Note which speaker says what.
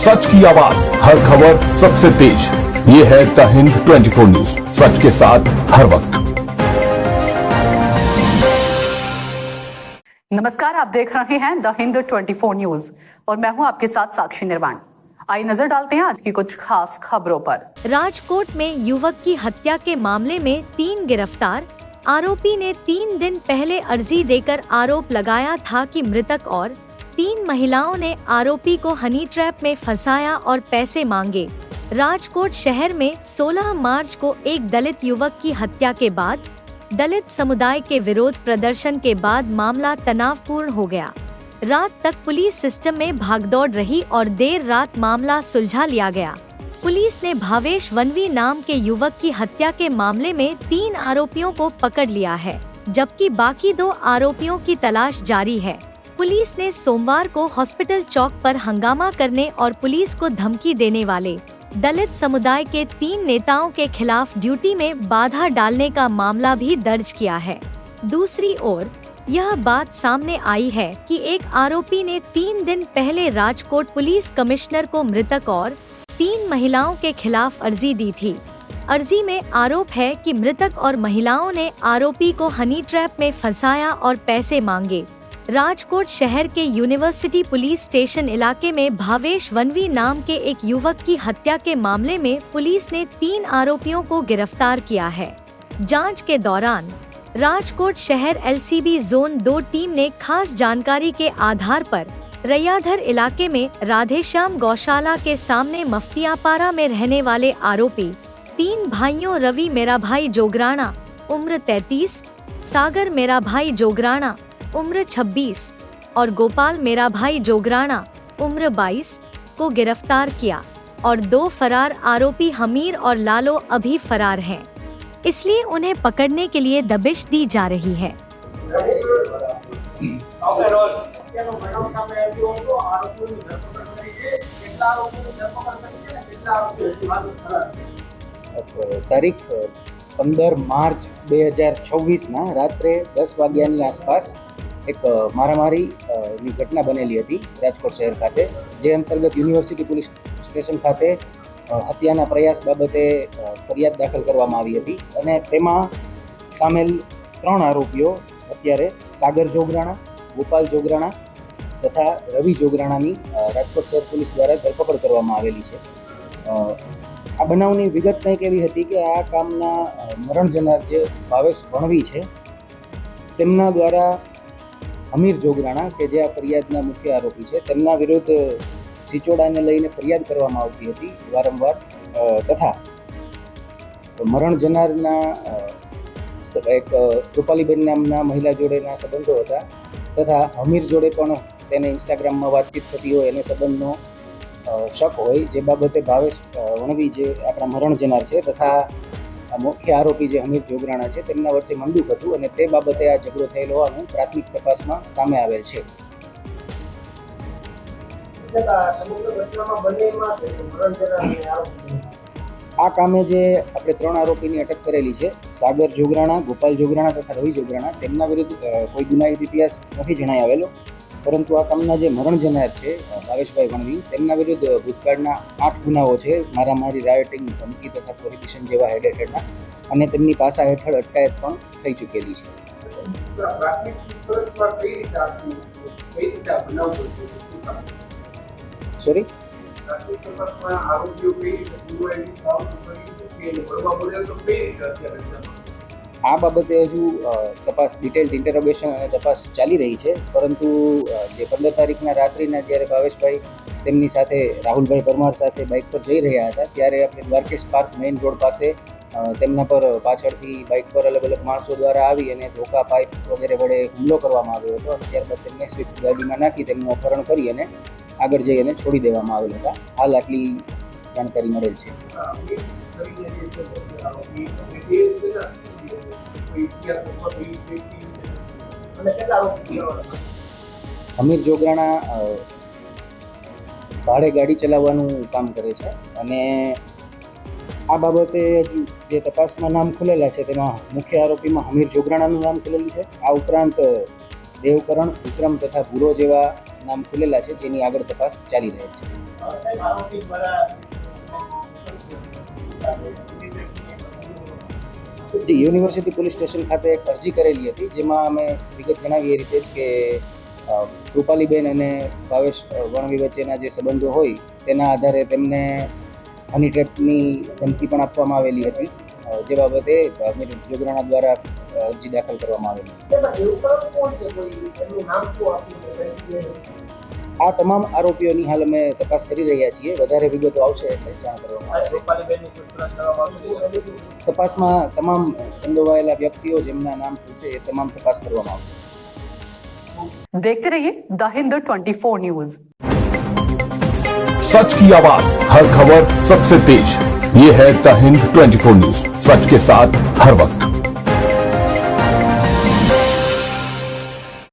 Speaker 1: सच की आवाज, हर खबर सबसे तेज। ये है द हिंद 24 न्यूज, सच के साथ हर वक्त।
Speaker 2: नमस्कार, आप देख रहे हैं द हिंद 24 न्यूज और मैं हूं आपके साथ साक्षी निर्वाण। आइए नजर डालते हैं आज की कुछ खास खबरों पर।
Speaker 3: राजकोट में युवक की हत्या के मामले में 3 गिरफ्तार। आरोपी ने 3 दिन पहले अर्जी देकर आरोप लगाया था कि मृतक और 3 महिलाओं ने आरोपी को हनी ट्रैप में फंसाया और पैसे मांगे। राजकोट शहर में 16 मार्च को एक दलित युवक की हत्या के बाद दलित समुदाय के विरोध प्रदर्शन के बाद मामला तनावपूर्ण हो गया। रात तक पुलिस सिस्टम में भागदौड़ रही और देर रात मामला सुलझा लिया गया। पुलिस ने भावेश वनवी नाम के युवक की हत्या के मामले में 3 आरोपियों को पकड़ लिया है, जबकि बाकी 2 आरोपियों की तलाश जारी है। पुलिस ने सोमवार को हॉस्पिटल चौक पर हंगामा करने और पुलिस को धमकी देने वाले दलित समुदाय के 3 नेताओं के खिलाफ ड्यूटी में बाधा डालने का मामला भी दर्ज किया है। दूसरी ओर यह बात सामने आई है कि एक आरोपी ने 3 दिन पहले राजकोट पुलिस कमिश्नर को मृतक और 3 महिलाओं के खिलाफ अर्जी दी थी। अर्जी में आरोप है कि मृतक और महिलाओं ने आरोपी को हनी ट्रैप में फंसाया और पैसे मांगे। राजकोट शहर के यूनिवर्सिटी पुलिस स्टेशन इलाके में भावेश वनवी नाम के एक युवक की हत्या के मामले में पुलिस ने 3 आरोपियों को गिरफ्तार किया है। जांच के दौरान राजकोट शहर LCB जोन 2 टीम ने खास जानकारी के आधार पर रैयाधर इलाके में राधेश्याम गौशाला के सामने मफ्तियापारा में रहने वाले आरोपी 3 भाइयों रवि मेरा भाई जोगराणा उम्र 33, सागर मेरा भाई जोगराणा उम्र 26 और गोपाल मेरा भाई जोगराणा उम्र 22 को गिरफ्तार किया और 2 फरार आरोपी हमीर और लालो अभी फरार हैं, इसलिए उन्हें पकड़ने के लिए दबिश दी जा रही है।
Speaker 4: તારીખ 15 માર્ચ 2024 ના રાત્રે 10 વાગ્યાની આસપાસ એક મારામારીની ઘટના બનેલી હતી રાજકોટ શહેર ખાતે, જે અંતર્ગત યુનિવર્સિટી પોલીસ સ્ટેશન ખાતે હત્યાના પ્રયાસ બાબતે ફરિયાદ દાખલ કરવામાં આવી હતી અને તેમાં સામેલ 3 આરોપીઓ અત્યારે સાગર જોગરાણા, ગોપાલ જોગરાણા તથા રવિ જોગરાણાની રાજકોટ શહેર પોલીસ દ્વારા ધરપકડ કરવામાં આવેલી છે। આ બનાવની વિગત કંઈક એવી હતી કે આ કામના મરણ જનાર જે ભાવેશ વણવી છે તેમના દ્વારા હમીર જોગરાણા કે જે આ ફરિયાદના મુખ્ય આરોપી છે તેમના વિરુદ્ધ સિચોડાને લઈને ફરિયાદ કરવામાં આવતી હતી વારંવાર, તથા મરણ જનારના એક રૂપાલીબેન નામના મહિલા જોડેના સંબંધો હતા તથા હમીર જોડે પણ તેને ઇન્સ્ટાગ્રામમાં વાતચીત થતી હોય એને સંબંધનો શક હોય, જે બાબતે ભાવેશ વણવી જે આપણા મરણ જનાર છે તથા મુખ્ય આરોપી જે હમીર જોગરાણા છે તેમના વચ્ચે મંદુક હતું અને તે બાબતે આ ઝઘડો થયેલો હોવાનું પ્રાથમિક તપાસમાં સામે આવેલ છે। આ કામે જે આપણે 3 આરોપીની અટક કરેલી છે, સાગર જોગરાણા, ગોપાલ જોગરાણા તથા રવિ જોગરાણા, તેમના વિરુદ્ધ કોઈ ગુનાહિત ઇતિહાસ નથી જણાઈ આવેલો, પરંતુ આ કામના જે મરણ જનાર છે ભાવેશભાઈ વણવી તેમના વિરુદ્ધ ભૂતકાળના 8 ગુનાઓ છે, મારામારી, રાયોટિંગ, ધમકી તથા પ્રોહિબિશન જેવા હેઠળના, અને તેમની પાસા હેઠળ અટકાયત પણ થઈ ચૂકેલી છે। સોરી, આ બાબતે હજુ તપાસ, ડિટેલ્ડ ઇન્ટરોગેશન અને તપાસ ચાલી રહી છે, પરંતુ જે 15 તારીખના રાત્રિના જ્યારે ભાવેશભાઈ તેમની સાથે રાહુલભાઈ પરમાર સાથે બાઇક પર જઈ રહ્યા હતા ત્યારે આપણે દ્વારકેશ પાર્ક મેઇન રોડ પાસે તેમના પર પાછળથી બાઇક પર અલગ અલગ માણસો દ્વારા આવી અને ધોકા, પાઇપ વગેરે વડે હુમલો કરવામાં આવ્યો હતો અને ત્યારબાદ તેમને સ્વિફ્ટ ગાડીમાં નાખી તેમનું અપહરણ કરી અને આગળ જઈ અને છોડી દેવામાં આવેલ હતા। હાલ આટલી જાણકારી મળેલ છે। હમીર જોગરાણા ભાડે ગાડી ચલાવવાનું કામ કરે છે અને આ બાબતે જે તપાસમાં નામ ખુલેલા છે તેમાં મુખ્ય આરોપીમાં હમીર જોગરાણાનું નામ ખુલેલું છે। આ ઉપરાંત દેવકરણ, વિક્રમ તથા ભૂરો જેવા નામ ખુલેલા છે, જેની આગળ તપાસ ચાલી રહી છે. જી, યુનિવર્સિટી પોલીસ સ્ટેશન ખાતે એક અરજી કરેલી હતી, જેમાં અમે વિગત જણાવી એ રીતે જ કે કૃપાલીબેન અને ભાવેશ વણવી વચ્ચેના જે સંબંધો હોય તેના આધારે તેમને હની ટ્રેપની ધમકી પણ આપવામાં આવેલી હતી, જે બાબતે જોગરાણા દ્વારા અરજી દાખલ કરવામાં આવેલી. આ તમામ આરોપીઓની હાલ અમે તપાસ કરી રહ્યા છીએ. વધારે વિગતો આવશે એટલે જાણ કરવામાં આવશે. તપાસમાં તમામ સંડોવાયેલા વ્યક્તિઓ જેમના નામ છે એ તમામ તપાસ કરવામાં આવશે.
Speaker 2: देखते रहिए द हिंद 24 न्यूज.
Speaker 1: सच की आवाज हर खबर सबसे तेज, ये है द हिंद 24 न्यूज, सच के साथ हर वक्त.